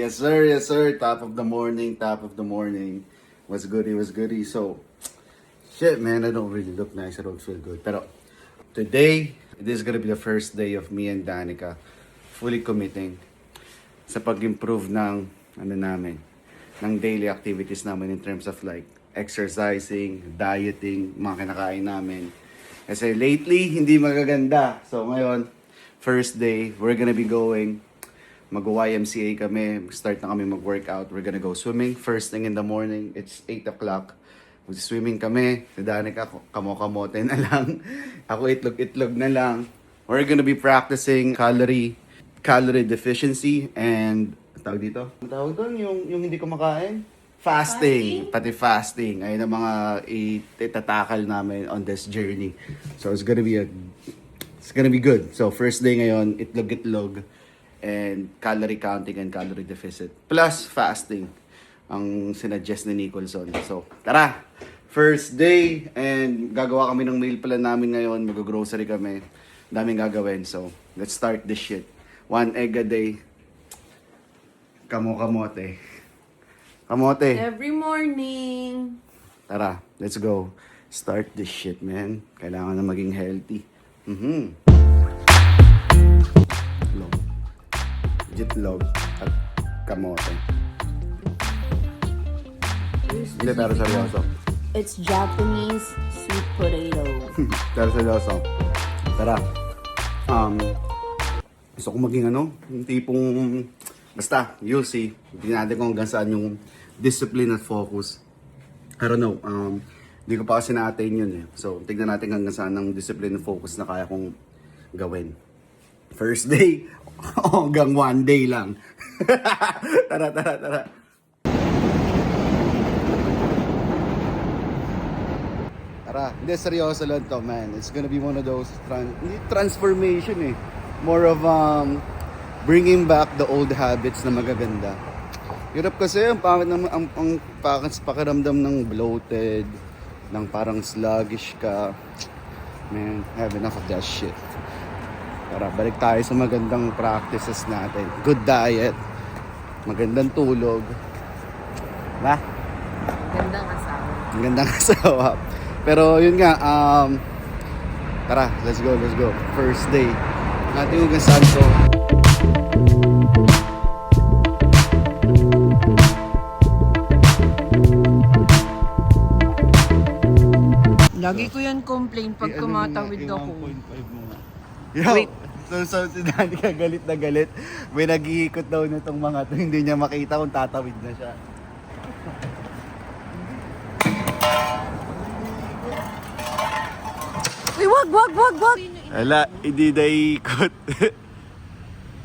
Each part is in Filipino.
Yes sir, yes sir. Top of the morning, top of the morning. Was goody, was goody. So, shit man, I don't really look nice. I don't feel good. Pero, today, this is gonna be the first day of me and Danica fully committing sa pag-improve ng, ng daily activities namin in terms of like exercising, dieting, mga kinakain namin. Kasi lately, hindi magaganda. So ngayon, first day, we're gonna be going mag-YMCA kami, start na kami mag-workout. We're gonna go swimming first thing in the morning. It's 8 o'clock. Mag-swimming kami. Si Danica, kamo-kamote na lang. Ako itlog-itlog na lang. We're gonna be practicing calorie deficiency and tawag dito? Ang tawag doon yung hindi kumakain? Fasting. Pati fasting. Ayun ang mga itatakal namin on this journey. So it's gonna be good. So first day ngayon, itlog-itlog and calorie counting and calorie deficit. Plus fasting ang sinuggest ni Nicholson. So tara! First day and gagawa kami ng meal plan namin ngayon. Mag-grocery kami. Daming gagawin. So let's start this shit. 1 egg a day. Kamote. Kamote. Every morning. Tara, let's go. Start this shit, man. Kailangan na maging healthy. Log. Jitlog at kamote. Hindi, pero seryoso. It's Japanese sweet potato. Pero seryoso. Tara. Gusto ko maging yung tipong, basta, you'll see. Tingnan natin kung hanggang saan yung discipline at focus. I don't know, hindi ko pa kasi natin yun eh. So, tignan natin hanggang saan ang discipline and focus na kaya kong gawin. First day, hanggang 1 day lang. Tara. Tara, hindi, seryoso lang to, man. It's gonna be one of those, hindi transformation eh. More of bringing back the old habits na magaganda. Hirap kasi ang pangit naman ang pakiramdam ng bloated, ng parang sluggish ka. Man, I have enough of that shit. Tara, balik tayo sa magandang practices natin. Good diet, magandang tulog. Diba? Gandang asawa. Magandang asawa. Pero yun nga, tara, let's go. First day. Natin huwag saan to. Lagi ko yan complain pag kumatawid ako. Wait. So si Danica galit na galit. May nag-iikot daw nitong mga to. Hindi niya makita kung tatawid na siya. Uy, wag! Ala, hindi na iikot.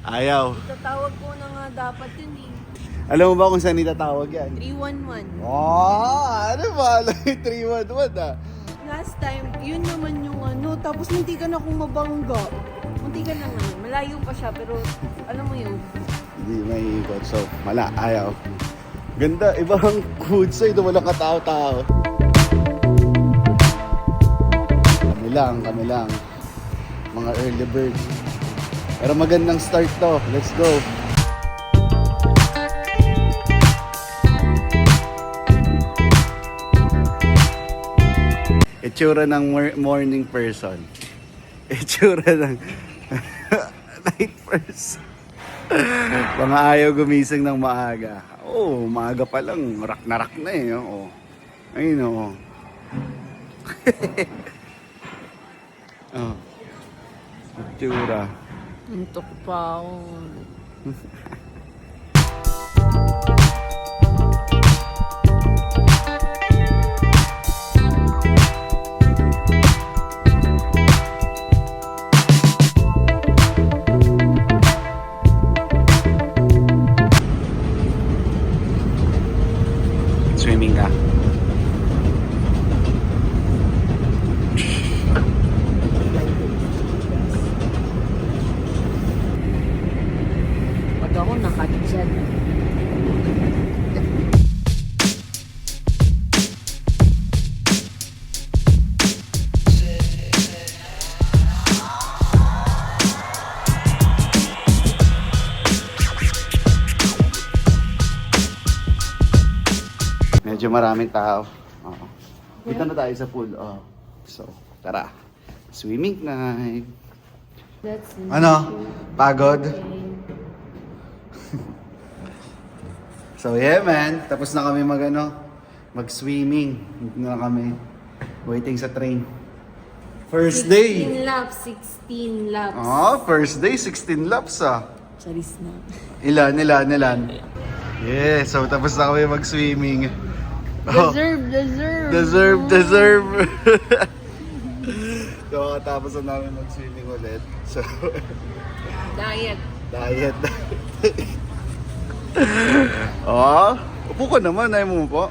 Ayaw. Itatawag ko na nga dapat yun eh. Alam mo ba kung saan itatawag yan? 311. Ano ba? Alam yung 311 ah. Last time, yun naman yung tapos munti ka na akong mabangga. Munti ka na nga. Malayo pa siya, pero alam mo yun. Hindi may ikot. So, ayaw. Ganda, ibang good side. Walang katao-tao. Kami lang. Mga early birds. Pero magandang start to. Let's go. Itsura ng morning person. Itsura ng night person. Mga ayaw gumising ng maaga. Maaga pa lang. Rak na eh. Ayun. Itsura. Antok pa ako. Swimming ka. Pag ako maraming tao. Oo. Dito na tayo sa pool. Oh. So, tara. Swimming night. That's Ano? Pagod? So yeah man, tapos na kami mag-swimming. Hindi na kami waiting sa train. First day. 16 laps, 16 laps. Oh, first day, 16 laps ah. Charis na. Ilan? Yeah, so tapos na kami mag-swimming. Deserve. So, tapos na namin mag-swimming ulit. So, Diet. Oh, upo ka naman, ayaw mo po.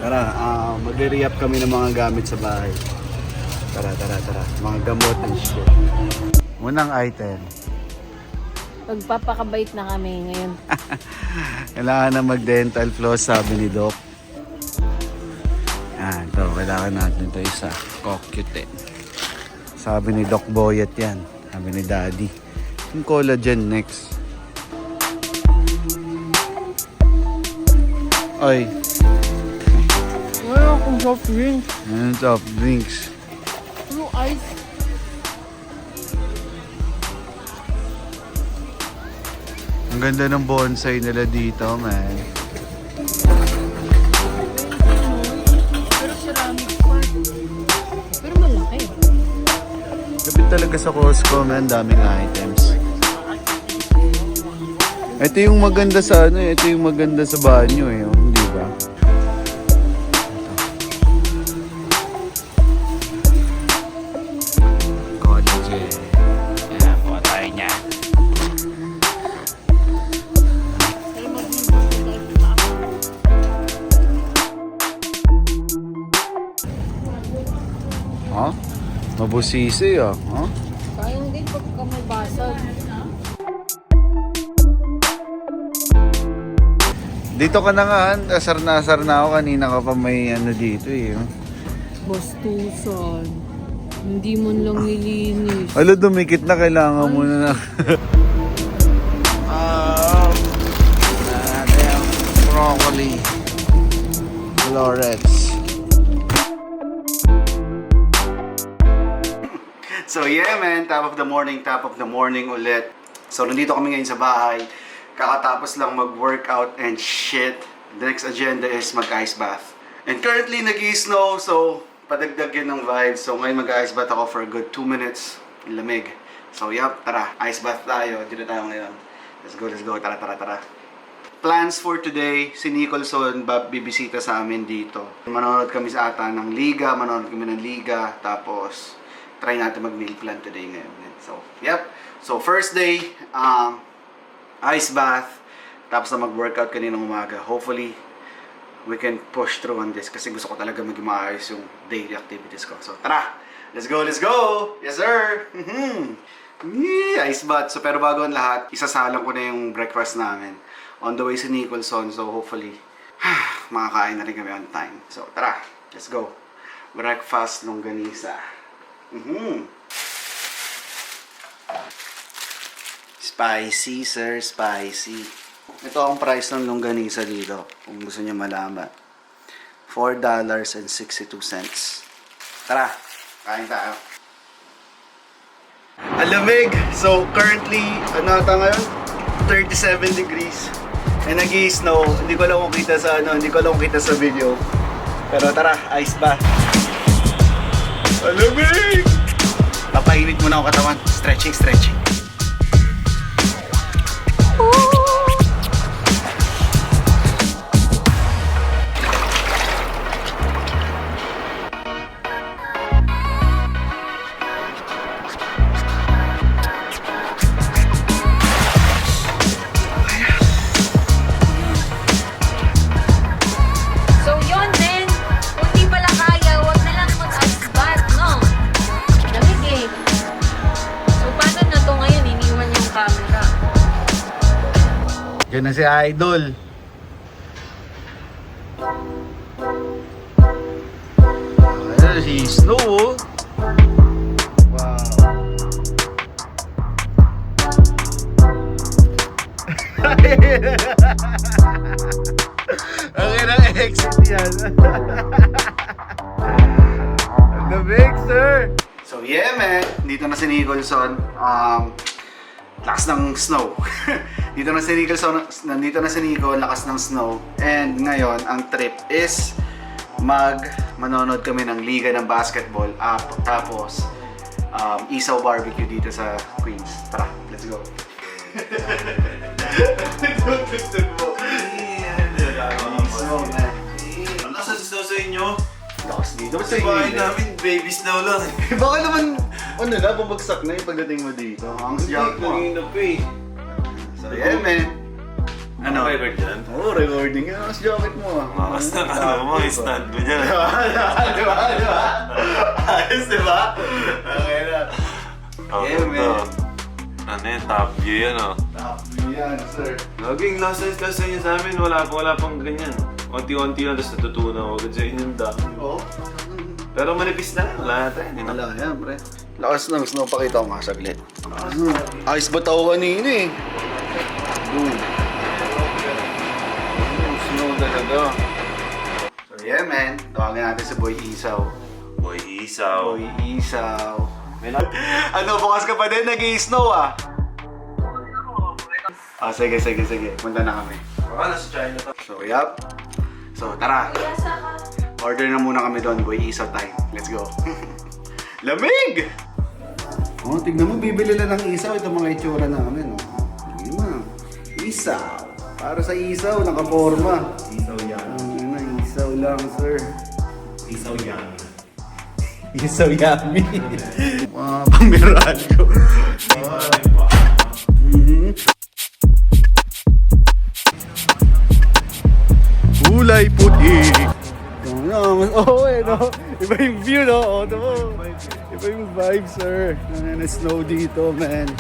Tara, mag-re-up kami ng mga gamit sa bahay. Tara. Mga gamot and shit. Unang item. Pagpapakabait na kami ngayon. Kailangan na mag-dental floss, sabi ni Doc. Yan, ito. Kailangan natin ito isa. Coccute. Sabi ni Doc Boyet yan. Sabi ni Daddy. Yung collagen next. Ay. Wala akong soft drink. Yan, soft drinks. Blue ice. Ang ganda ng bonsai nila dito, man. Pero ceramic part. Pero malaki. Kapit talaga sa Costco, man. Daming items. Ito yung maganda sa ito yung maganda sa banyo eh, hindi ba? Collagen. Yan, buka tayo niya. Ha? Mabusisi ah. Ha? Sayang din pagka may basag. Dito ka na nga, asar na ako. Kanina ka pa may dito eh. Bastusan. Hindi man lang nilinis. Alo, dumikit na. Kailangan mo na. Broccoli. Florets. So yeah man, top of the morning ulit. So nandito kami ngayon sa bahay. Kakatapos lang mag-workout and shit. The next agenda is mag-ice bath. And currently nag-i-snow, so padagdag yun ng vibes. So ngayon mag-ice bath ako for a good 2 minutes. Lamig. So yup, tara, ice bath tayo. Dito tayo ngayon. Let's go. Tara. Plans for today, si Nicholson bibisita sa amin dito. Manonood kami sa ata ng liga, tapos try natin mag-meal plan today ngayon. So, yep. So, first day, ice bath. Tapos na mag-workout kaninang umaga. Hopefully, we can push through on this kasi gusto ko talaga maging maayos yung daily activities ko. So, tara! Let's go! Yes, sir! Ice bath. So, pero bago ang lahat, isasalang ko na yung breakfast namin. On the way si Nicholson. So, hopefully, makakain na rin kami on time. So, tara! Let's go! Breakfast longganisa. Spicy, sir. Spicy. Ito ang price ng longganisa dito. Kung gusto niyo malaman. $4.62. Tara, kain tayo. Alamig! So, currently, ano ata ngayon? 37 degrees. And nag-i-snow. Hindi ko lang kita sa video. Pero tara, ice bath. Alamig! Papainit muna ako katawan. Stretching. So yun din, kung di pala kaya, wag na lang mag-ice bath, no? Lamig eh. So paano na to ngayon? Iniwan yung camera. Yan na si Idol. Ayan si Snow. Wow. Ang inang exit yan. The big sir. So yeah man, dito na si Nicholson. Lakas ng snow. Dito na si Nicholson, nandito na si Nico, lakas ng snow. And ngayon, ang trip is manonood kami ng liga ng basketball. Tapos Isaw barbecue dito sa Queens. Tara, let's go. Snow man. Ang lakas snow sa inyo? Lakas dito. Ba't sa Sa bahay inyo? namin, baby snow lang. Baka naman, ano na, bumagsak na yung pagdating mo dito. Ang siyak mo. Naging up eh. So yeah man. Ano? Record dyan? Oo, recording yan. Ang jacket mo ah. Makas na ano mo, stand mo dyan. Di ba? Ayos, di ba? Okay na. Yeah, man. Ano yan, top view yan oh. Top view yan, sir. Laging nasa kasi niya sa amin, wala pang ganyan. Unti-unti lang, tapos natutunan ko agad sa inyong dami. Oo. Pero manipis na, wala tayo. Wala yan, pre. Lakas ng snow, pakita ko nga saglit. Ayos ba tao kanina eh? Boom. Snow talaga. So yeah man, tawagin natin si Boy Isaw. Boy, isaw. Boy Isaw. Ano, bukas ka pa din, nag-i-snow ah. Sige. Punta na kami. Baka nasa China to. So, yup. So, tara. Order na muna kami doon, Boy Isaw time. Let's go. Lamig! Oh, tignan mo, bibili lang ng isaw. Ito mga itsura namin, oh. Tignan mo. Isaw. Para sa isaw, nakaporma. Isaw yan. Isaw lang, sir. Isaw yan. Isaw yummy. Mga pamirado. Kulay puti. Oh, no? Iba yung view, no? Oh, no? Iba yung vibe, sir. Snow dito, man.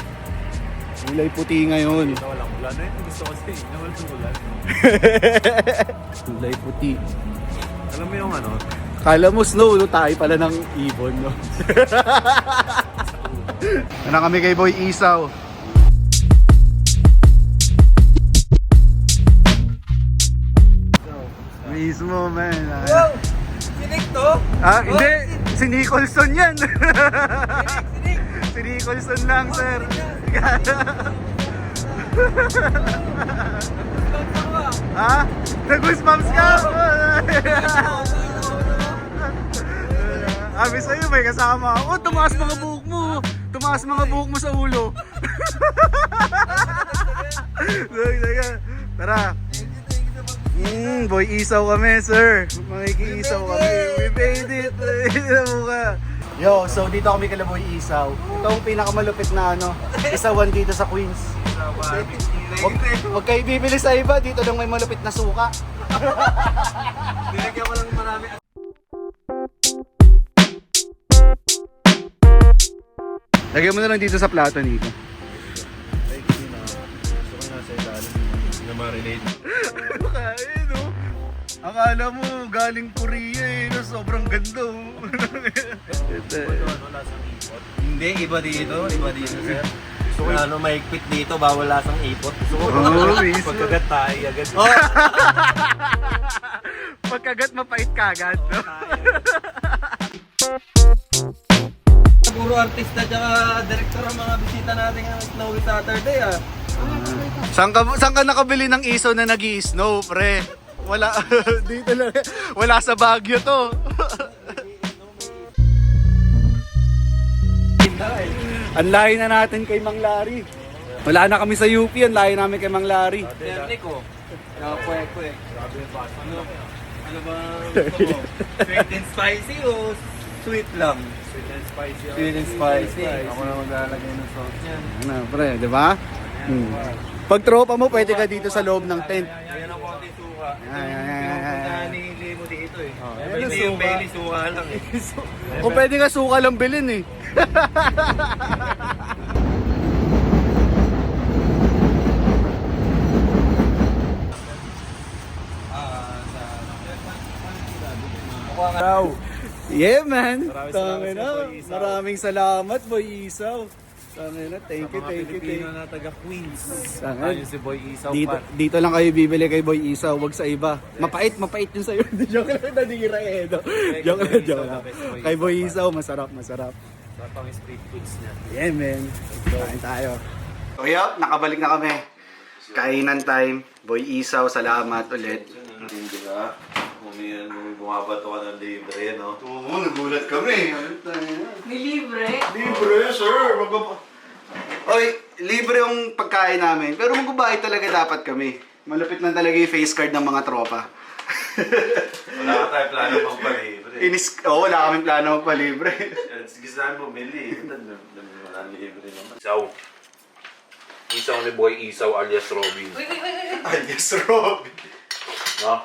Kulay puti ngayon. Walang ulan eh. Gusto ko kasi walang ulan. Kulay puti. Alam mo yung ano? Kala mo snow, no? Tayo pala ng ibon, no? Ano kami kay Boy Isaw? Mismo, man. Wow! Sinik to? Hindi. Si Nicholson yan. Sinik! Si Nicholson lang, sir. Ha? Nag-goosebumps ka? Sabi sa'yo, may kasama ako. Tumaas mga buhok mo. Tumaas mga buhok mo sa ulo. Tara. Boy Isaw kami, sir. Makikiisaw kami. We made it. Yo, so dito kami kala Boy Isaw. Ito ang pinakamalupit na isawan dito sa Queens. Huwag kayo bibili sa iba, dito lang may malupit na suka. Binigyan ko lang marami. Lagyan mo na lang dito sa plato, Nico. Ay, hindi na. Gusto ko nasa ilalim na marinate. Kaya, no? Akala mo galing Korea eh, no? Sobrang ganda. Wala sa ipot. Hindi, iba dito, sir. Gusto ko ano, mahigpit dito, bawal lasang ipot. Gusto ko mismo. Pagkagat tayo agad. Oh! Pagkagat mapait kagad, no? Puro artista at director ang mga bisita natin ng Snowy Saturday ah. Saan ka nakabili ng isaw na nag-i-snow, pre? Wala, dito lang. Wala sa Baguio to. Ang layo na natin kay Mang Larry. Wala na kami sa UP, ang layo namin kay Mang Larry. Siyempre ko. Nakapwek. Ano ba gusto mo? Sweet and spicy o sweet lang? Sweet and spicy. Sweet and spicy. Ako na maglalagay ng salt niyan. Ano, pre, di ba? Pag tropa mo, pwede ka dito sa loob ng tent. Ayan ang konti suka. Ay. Ni Limo dito eh. Ayan ang Hindi yung suka. Bailey suka lang eh. Kung pwede nga suka lang bilhin eh. Yeah man. Maraming salamat Tangin sa na. Boy Isaw. Maraming salamat, Boy Isaw. Thank you, thank you, thank you. na taga Queens. Tangina. Ayun si Boy Isaw Dito lang kayo bibili kay Boy Isaw, wag sa iba. Mapait yun sa'yo. Joke lang, nanira eh. No? Joke lang. Kay Boy Isaw, masarap. Sa pang street foods niya. Yeah, man. Kain tayo. So, yup, nakabalik na kami. Kainan time. Boy Isaw, salamat ulit. Hindi ka. Bumabato ka ng libre, no? Oo, nagulat kami. May libre. Libre, sir. Oy, libre yung pagkain namin. Pero magbabayad talaga dapat kami. Malapit lang talaga yung face card ng mga tropa. Wala ka tayo plano pang palibre. Wala kaming plano magpalibre. Sige sa amin bumili. Wala libre naman. Isaw ni Boy Isaw alias Robin. Uy. Alias Robin. No?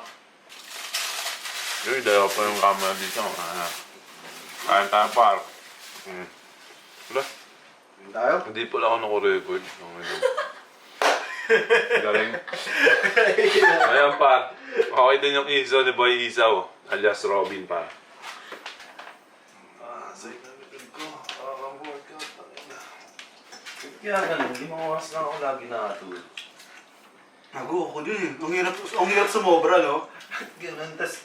Yun, dalawa pa yung camera dito. Kain tayo par. Wala. Tayo? Hindi pala ako nako-record. Galing. Ayan par. Okay din yung isaw ni Boy Isaw alias Robin par. Sa'yo na likod ko. Workout. Kaya ganun, hindi mawawas lang ako lagi nakatulog. Ako din eh. Ang hirap sumobra, no? Ganun, tas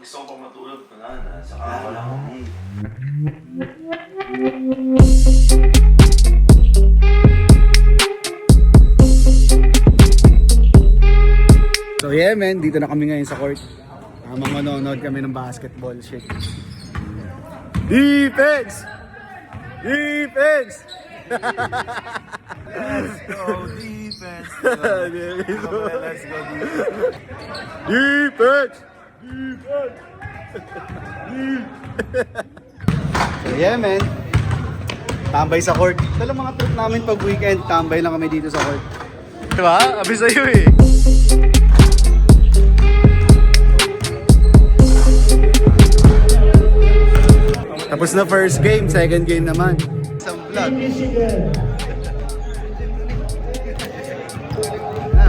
gusto ko pa matulog pa na. Saka wala akong... So yeah, man. Dito na kami ngayon sa court. Manonood kami ng basketball. Shit. Defense! Defense! Let's go defense. Let's go defense. Defense! So yeah, man. Tambay sa court. Ito lang mga trip namin pag weekend. Tambay lang kami dito sa court. Diba? Abi sa'yo eh. Tapos na first game, second game naman. Isang vlog.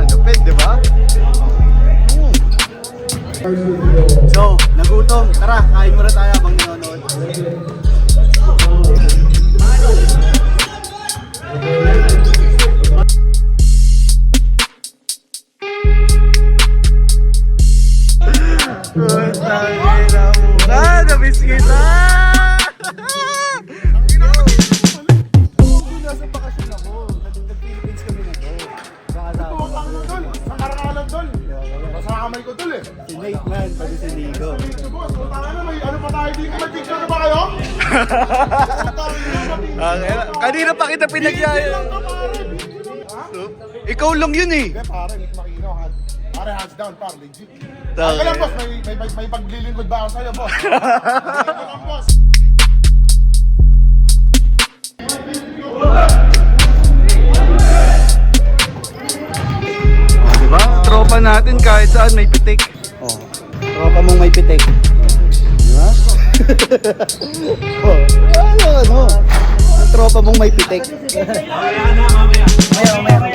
Gapit, di ba? So, nagutom. Tara, kain muna tayo habang nanonood. Namiss kita! Nasa bakasyon ako. Nag-Philippines kami na to. Sa karangalan tol. Basta kamay ko tol eh. Si Nate man, pati si Nico. Boss, putang na may ano pa tayo dito. May picture na ba kayo? Kanina pa kita pinagyaya. Ikaw lang yun eh. Hindi pare, Nick Makino. Pare hands down pare, legit. Ay lang boss, may paglilingkod ba ako sa'yo boss? Ito lang boss. Diba? Tropa natin kahit saan may pitik. Oh. Tropa mong may pitik. Diba? Oh. Ano? Ang tropa mong may pitik. Mamaya.